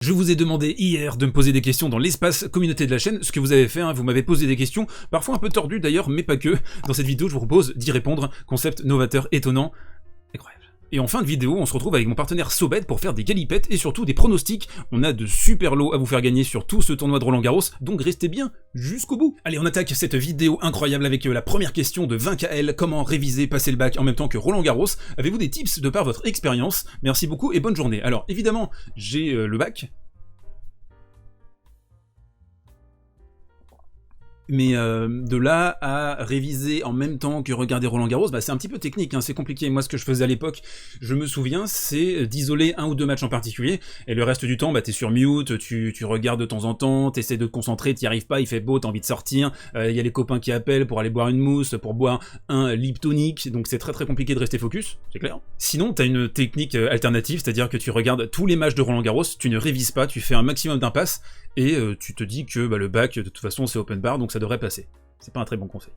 Je vous ai demandé hier de me poser des questions dans l'espace communauté de la chaîne, ce que vous avez fait, vous m'avez posé des questions, parfois un peu tordues d'ailleurs, mais pas que. Dans cette vidéo, je vous propose d'y répondre, concept novateur, étonnant, incroyable. Et en fin de vidéo, on se retrouve avec mon partenaire Sobet pour faire des galipettes et surtout des pronostics. On a de super lots à vous faire gagner sur tout ce tournoi de Roland Garros, donc restez bien jusqu'au bout. Allez, on attaque cette vidéo incroyable avec la première question de 20KL, comment réviser, passer le bac en même temps que Roland Garros. Avez-vous des tips de par votre expérience? Merci beaucoup et bonne journée. Alors évidemment, j'ai le bac. Mais de là à réviser en même temps que regarder Roland Garros, c'est un petit peu technique, c'est compliqué. Moi, ce que je faisais à l'époque, je me souviens, c'est d'isoler un ou deux matchs en particulier, et le reste du temps, t'es sur mute, tu regardes de temps en temps, t'essaies de te concentrer, t'y arrives pas, il fait beau, t'as envie de sortir, il y a les copains qui appellent pour aller boire une mousse, pour boire un Liptonic, donc c'est très très compliqué de rester focus, c'est clair. Sinon, t'as une technique alternative, c'est-à-dire que tu regardes tous les matchs de Roland Garros, tu ne révises pas, tu fais un maximum d'impasses, et tu te dis que le bac, de toute façon, c'est open bar, donc ça devrait passer. C'est pas un très bon conseil.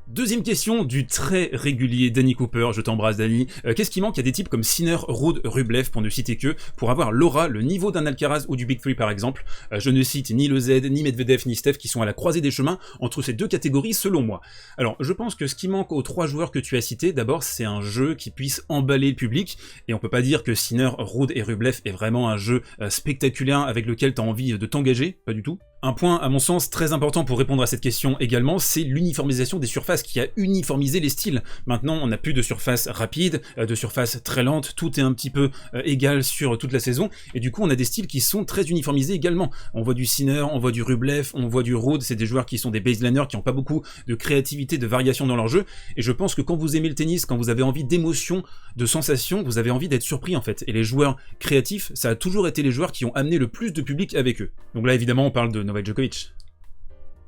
Deuxième question du très régulier Danny Cooper, je t'embrasse Danny. Qu'est-ce qui manque à des types comme Sinner, Ruud, Rublev, pour ne citer que, pour avoir l'aura, le niveau d'un Alcaraz ou du Big Three par exemple? Je ne cite ni le Z, ni Medvedev, ni Steph qui sont à la croisée des chemins entre ces deux catégories selon moi. Alors je pense que ce qui manque aux trois joueurs que tu as cités, d'abord c'est un jeu qui puisse emballer le public, et on peut pas dire que Sinner, Ruud et Rublev est vraiment un jeu spectaculaire avec lequel tu as envie de t'engager, pas du tout. Un point, à mon sens, très important pour répondre à cette question également, c'est l'uniformisation des surfaces qui a uniformisé les styles. Maintenant, on n'a plus de surface rapide, de surface très lente, tout est un petit peu égal sur toute la saison, et du coup, on a des styles qui sont très uniformisés également. On voit du Sinner, on voit du Rublev, on voit du Ruud, c'est des joueurs qui sont des baseliners, qui n'ont pas beaucoup de créativité, de variation dans leur jeu, et je pense que quand vous aimez le tennis, quand vous avez envie d'émotion, de sensation, vous avez envie d'être surpris en fait. Et les joueurs créatifs, ça a toujours été les joueurs qui ont amené le plus de public avec eux. Donc là, évidemment, on parle de Novak Djokovic.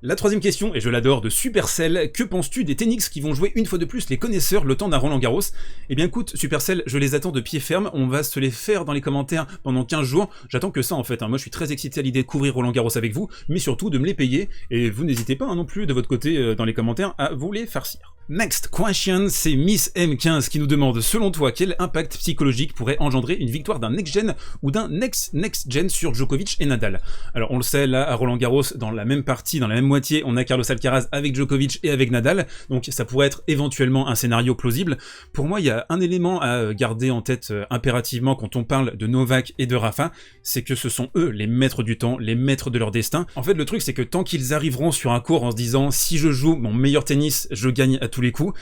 La troisième question, et je l'adore, de Supercell, que penses-tu des Tenix qui vont jouer une fois de plus les connaisseurs le temps d'un Roland Garros? Eh bien écoute, Supercell, je les attends de pied ferme, on va se les faire dans les commentaires pendant 15 jours, j'attends que ça en fait, moi je suis très excité à l'idée de couvrir Roland Garros avec vous, mais surtout de me les payer, et vous n'hésitez pas non plus de votre côté dans les commentaires à vous les farcir. Next question, c'est Miss M15 qui nous demande, selon toi, quel impact psychologique pourrait engendrer une victoire d'un next-gen ou d'un next-gen sur Djokovic et Nadal? Alors on le sait, là à Roland Garros, dans la même partie, dans la même moitié, on a Carlos Alcaraz avec Djokovic et avec Nadal, donc ça pourrait être éventuellement un scénario plausible. Pour moi, il y a un élément à garder en tête impérativement quand on parle de Novak et de Rafa, c'est que ce sont eux les maîtres du temps, les maîtres de leur destin. En fait, le truc, c'est que tant qu'ils arriveront sur un court en se disant « si je joue mon meilleur tennis, je gagne à tous les coups »,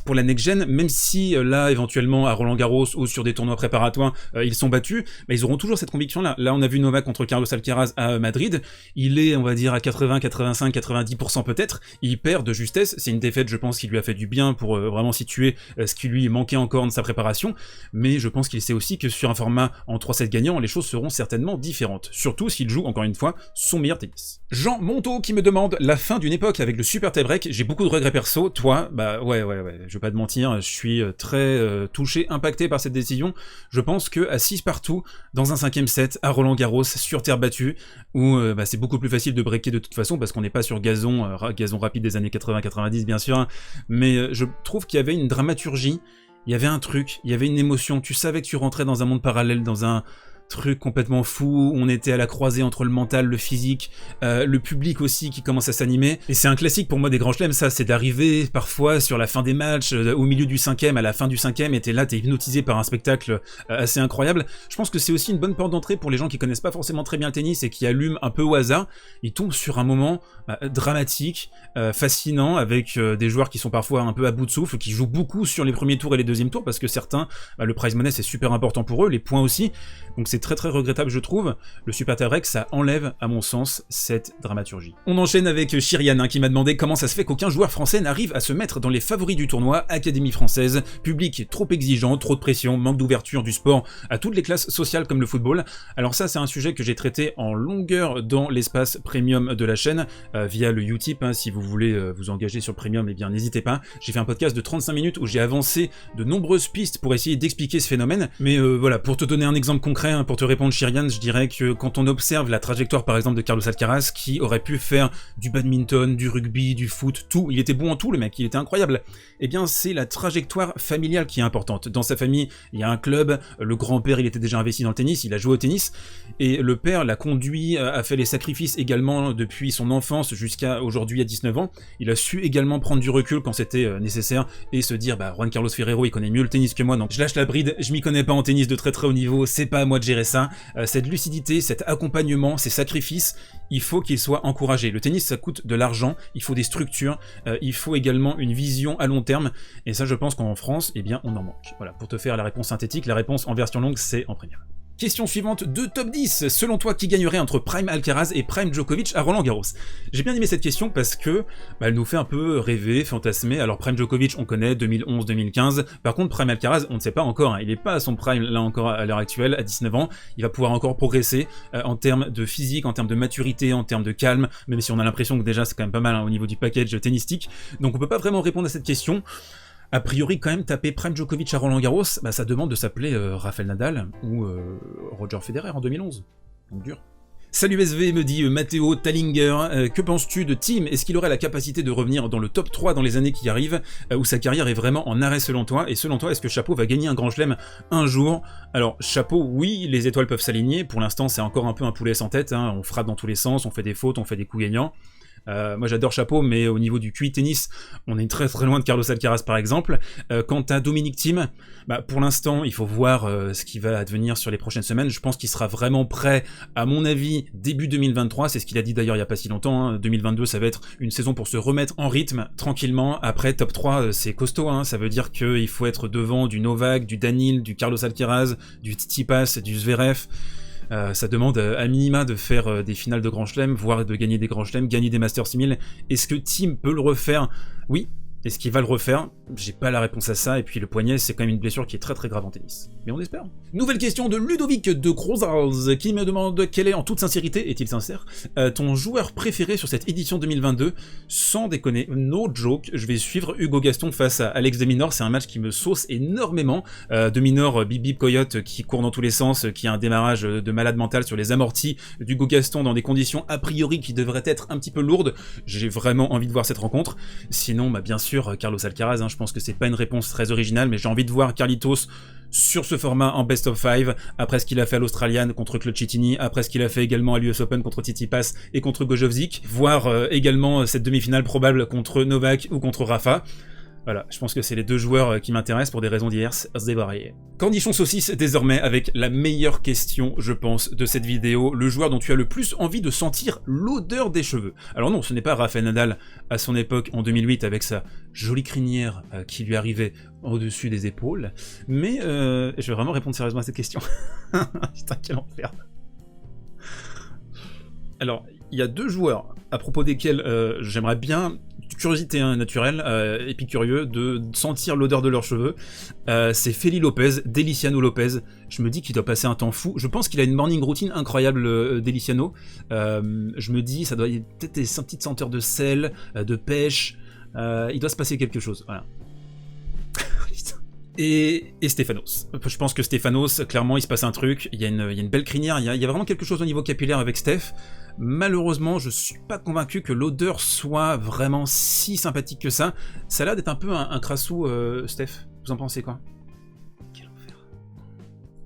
pour la next-gen, même si là, éventuellement, à Roland Garros ou sur des tournois préparatoires, ils sont battus, ils auront toujours cette conviction-là. Là, on a vu Novak contre Carlos Alcaraz à Madrid, il est, on va dire, à 80, 85, 90% peut-être, il perd de justesse, c'est une défaite, je pense, qui lui a fait du bien pour vraiment situer ce qui lui manquait encore de sa préparation, mais je pense qu'il sait aussi que sur un format en 3-7 gagnants, les choses seront certainement différentes, surtout s'il joue, encore une fois, son meilleur tennis. Jean Monteau qui me demande, la fin d'une époque avec le super tie-break, j'ai beaucoup de regrets perso, toi, ouais, je vais pas te mentir, je suis très touché, impacté par cette décision. Je pense que à 6 partout, dans un 5e set, à Roland Garros, sur terre battue, où c'est beaucoup plus facile de breaker de toute façon, parce qu'on n'est pas sur gazon rapide des années 80-90 bien sûr, mais je trouve qu'il y avait une dramaturgie, il y avait un truc, il y avait une émotion, tu savais que tu rentrais dans un monde parallèle, dans un truc complètement fou, on était à la croisée entre le mental, le physique, le public aussi qui commence à s'animer, et c'est un classique pour moi des grands chelems, ça, c'est d'arriver parfois sur la fin des matchs, au milieu du 5e, à la fin du 5e, et t'es hypnotisé par un spectacle assez incroyable. Je pense que c'est aussi une bonne porte d'entrée pour les gens qui connaissent pas forcément très bien le tennis et qui allument un peu au hasard, ils tombent sur un moment dramatique, fascinant, avec des joueurs qui sont parfois un peu à bout de souffle, qui jouent beaucoup sur les premiers tours et les deuxièmes tours, parce que certains, le prize money c'est super important pour eux, les points aussi, donc c'est très très regrettable je trouve. Le super tie-break, ça enlève à mon sens cette dramaturgie. On enchaîne avec Chirian qui m'a demandé comment ça se fait qu'aucun joueur français n'arrive à se mettre dans les favoris du tournoi, Académie française, public trop exigeant, trop de pression, manque d'ouverture du sport à toutes les classes sociales comme le football. Alors ça c'est un sujet que j'ai traité en longueur dans l'espace premium de la chaîne, via le Utip, si vous voulez vous engager sur le premium, eh bien n'hésitez pas. J'ai fait un podcast de 35 minutes où j'ai avancé de nombreuses pistes pour essayer d'expliquer ce phénomène, mais voilà, pour te donner un exemple concret, pour te répondre, Chirian, je dirais que quand on observe la trajectoire par exemple de Carlos Alcaraz, qui aurait pu faire du badminton, du rugby, du foot, tout, il était bon en tout le mec, il était incroyable, eh bien c'est la trajectoire familiale qui est importante. Dans sa famille, il y a un club, le grand-père il était déjà investi dans le tennis, il a joué au tennis, et le père l'a conduit, a fait les sacrifices également depuis son enfance jusqu'à aujourd'hui à 19 ans, il a su également prendre du recul quand c'était nécessaire, et se dire, bah Juan Carlos Ferrero il connaît mieux le tennis que moi, donc je lâche la bride, je m'y connais pas en tennis de très très haut niveau, c'est pas à moi de gérer ça. Cette lucidité, cet accompagnement, ces sacrifices, il faut qu'ils soient encouragés. Le tennis, ça coûte de l'argent, il faut des structures, il faut également une vision à long terme, et ça je pense qu'en France, eh bien on en manque. Voilà, pour te faire la réponse synthétique, la réponse en version longue, c'est en première. Question suivante de top 10. Selon toi, qui gagnerait entre Prime Alcaraz et Prime Djokovic à Roland-Garros? J'ai bien aimé cette question parce que elle nous fait un peu rêver, fantasmer. Alors Prime Djokovic, on connaît 2011-2015. Par contre, Prime Alcaraz, on ne sait pas encore. Hein. Il n'est pas à son prime là encore à l'heure actuelle, à 19 ans. Il va pouvoir encore progresser en termes de physique, en termes de maturité, en termes de calme. Même si on a l'impression que déjà c'est quand même pas mal hein, au niveau du package tennistique. Donc on peut pas vraiment répondre à cette question. A priori, quand même, taper Prime Djokovic à Roland-Garros, bah, ça demande de s'appeler Rafael Nadal ou Roger Federer en 2011. Donc dur. Salut SV, me dit Matteo Tallinger, que penses-tu de Thiem? Est-ce qu'il aurait la capacité de revenir dans le top 3 dans les années qui arrivent, où sa carrière est vraiment en arrêt selon toi? Et selon toi, est-ce que Chapeau va gagner un grand chelem un jour? Alors, Chapeau, oui, les étoiles peuvent s'aligner, pour l'instant c'est encore un peu un poulet sans tête, hein. On frappe dans tous les sens, on fait des fautes, on fait des coups gagnants. Moi j'adore Chapeau, mais au niveau du QI tennis, on est très très loin de Carlos Alcaraz par exemple. Quant à Dominic Thiem, bah, pour l'instant il faut voir ce qui va advenir sur les prochaines semaines. Je pense qu'il sera vraiment prêt, à mon avis, début 2023, c'est ce qu'il a dit d'ailleurs il n'y a pas si longtemps, hein. 2022 ça va être une saison pour se remettre en rythme, tranquillement. Après top 3 c'est costaud, hein. Ça veut dire qu'il faut être devant du Novak, du Danil, du Carlos Alcaraz, du Tsitsipas, du Zverev. Ça demande à minima de faire des finales de Grand Chelem, voire de gagner des Grands Chelems, gagner des Masters 6000. Est-ce que Thiem peut le refaire? Oui. Est-ce qu'il va le refaire? J'ai pas la réponse à ça, et puis le poignet, c'est quand même une blessure qui est très très grave en tennis. Mais on espère. Nouvelle question de Ludovic de Grosals, qui me demande quel est, en toute sincérité, est-il sincère, ton joueur préféré sur cette édition 2022? Sans déconner, no joke, je vais suivre Hugo Gaston face à Alex de Minaur, c'est un match qui me sauce énormément. De Minaur, Bip Bip Coyote, qui court dans tous les sens, qui a un démarrage de malade mental sur les amortis, d'Hugo Gaston dans des conditions a priori qui devraient être un petit peu lourdes. J'ai vraiment envie de voir cette rencontre. Sinon, bah bien sûr, Carlos Alcaraz, hein, je pense que c'est pas une réponse très originale, mais j'ai envie de voir Carlitos sur ce format en best of 5, après ce qu'il a fait à l'Australian contre Clocchettini, après ce qu'il a fait également à l'US Open contre Tsitsipas et contre Gojovcic, voir également cette demi-finale probable contre Novak ou contre Rafa. Voilà, je pense que c'est les deux joueurs qui m'intéressent pour des raisons diverses et variées. Cornichon saucisse désormais avec la meilleure question, je pense, de cette vidéo, le joueur dont tu as le plus envie de sentir l'odeur des cheveux. Alors non, ce n'est pas Rafael Nadal à son époque en 2008 avec sa jolie crinière qui lui arrivait au-dessus des épaules, mais je vais vraiment répondre sérieusement à cette question. Putain, quel enfer. Alors, il y a deux joueurs à propos desquels j'aimerais bien, curiosité naturelle, épicurieux, de sentir l'odeur de leurs cheveux. C'est Feli Lopez, Deliciano Lopez. Je me dis qu'il doit passer un temps fou. Je pense qu'il a une morning routine incroyable, Deliciano. Je me dis, ça doit y avoir peut-être des petites senteurs de sel, de pêche. Il doit se passer quelque chose, voilà. Et Stefanos. Je pense que Stefanos, clairement, il se passe un truc, il y a une belle crinière, il y a vraiment quelque chose au niveau capillaire avec Steph. Malheureusement, je suis pas convaincu que l'odeur soit vraiment si sympathique que ça. Ça a l'air d'être un peu un crassou, Steph. Vous en pensez quoi?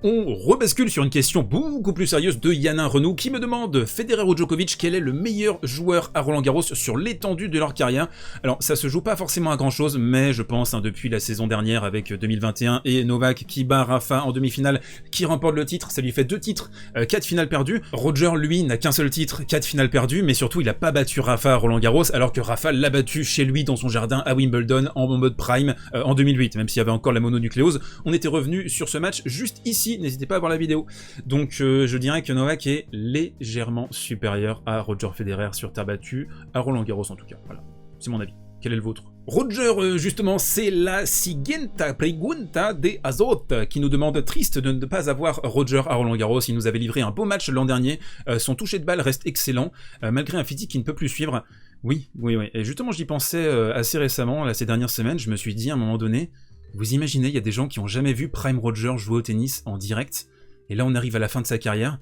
On rebascule sur une question beaucoup plus sérieuse de Yannin Renaud qui me demande, Federer ou Djokovic, quel est le meilleur joueur à Roland-Garros sur l'étendue de leur carrière? Alors ça se joue pas forcément à grand chose, mais je pense depuis la saison dernière avec 2021 et Novak qui bat Rafa en demi-finale, qui remporte le titre, ça lui fait 2 titres, 4 finales perdues. Roger lui n'a qu'un seul titre, 4 finales perdues, mais surtout il a pas battu Rafa à Roland-Garros alors que Rafa l'a battu chez lui dans son jardin à Wimbledon en mode prime en 2008, même s'il y avait encore la mononucléose. On était revenu sur ce match juste ici. N'hésitez pas à voir la vidéo. Donc je dirais que Novak est légèrement supérieur à Roger Federer sur terre battue, à Roland Garros en tout cas. Voilà, c'est mon avis. Quel est le vôtre? Roger, justement, c'est la siguiente pregunta de Azot qui nous demande, triste de ne pas avoir Roger à Roland Garros, il nous avait livré un beau match l'an dernier, son toucher de balle reste excellent, malgré un physique qui ne peut plus suivre. Oui, et justement j'y pensais assez récemment, là, ces dernières semaines, je me suis dit à un moment donné, vous imaginez, il y a des gens qui ont jamais vu Prime Roger jouer au tennis en direct, Et là, on arrive à la fin de sa carrière.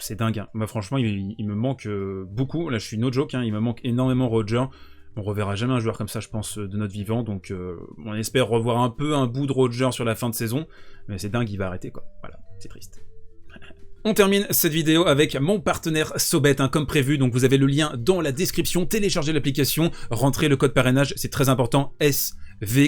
C'est dingue, hein. Moi, franchement, il me manque beaucoup. Là, je suis no joke, hein. Il me manque énormément Roger. On reverra jamais un joueur comme ça, je pense, de notre vivant. Donc, on espère revoir un bout de Roger sur la fin de saison. Mais c'est dingue, il va arrêter, quoi. Voilà, c'est triste. On termine cette vidéo avec mon partenaire Sobet, hein, comme prévu. Donc, vous avez le lien dans la description. Téléchargez l'application, rentrez le code parrainage, c'est très important.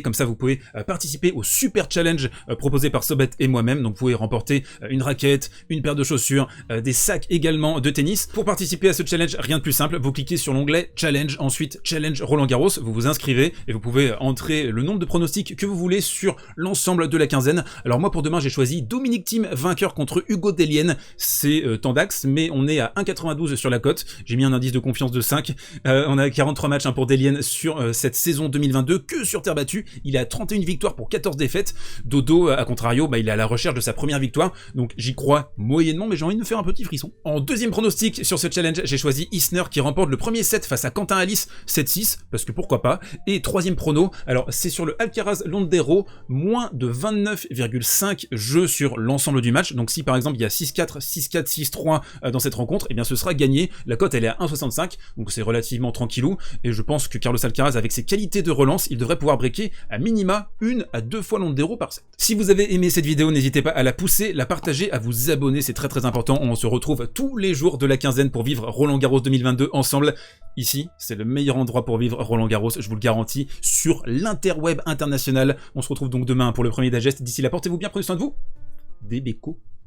Comme ça vous pouvez participer au super challenge proposé par Sobet et moi-même. Donc vous pouvez remporter une raquette, une paire de chaussures, des sacs également de tennis. Pour participer à ce challenge, rien de plus simple, vous cliquez sur l'onglet challenge, ensuite challenge Roland Garros, vous vous inscrivez et vous pouvez entrer le nombre de pronostics que vous voulez sur l'ensemble de la quinzaine. Alors moi pour demain j'ai choisi Dominic Thiem vainqueur contre Hugo Dellien, c'est Tandax, mais on est à 1,92 sur la cote, j'ai mis un indice de confiance de 5, on a 43 matchs pour Dellien sur cette saison 2022 que sur terre battue. Il a 31 victoires pour 14 défaites. Dodo, à contrario, il est à la recherche de sa première victoire, donc j'y crois moyennement, mais j'ai envie de me faire un petit frisson. En deuxième pronostic sur ce challenge, j'ai choisi Isner qui remporte le premier set face à Quentin Halys, 7-6, parce que pourquoi pas. Et troisième prono, alors c'est sur le Alcaraz Londero, moins de 29,5 jeux sur l'ensemble du match. Donc si par exemple il y a 6-4, 6-4, 6-3 dans cette rencontre, eh bien ce sera gagné. La cote elle est à 1,65, donc c'est relativement tranquillou, et je pense que Carlos Alcaraz, avec ses qualités de relance, il devrait pouvoir breaker à minima 1 à 2 fois Londero par set. Si vous avez aimé cette vidéo, n'hésitez pas à la pousser, la partager, à vous abonner, c'est très très important. On se retrouve tous les jours de la quinzaine pour vivre Roland Garros 2022 ensemble. Ici, c'est le meilleur endroit pour vivre Roland Garros, je vous le garantis, sur l'interweb international. On se retrouve donc demain pour le premier digest. D'ici là, portez-vous bien, prenez soin de vous. Des bécos.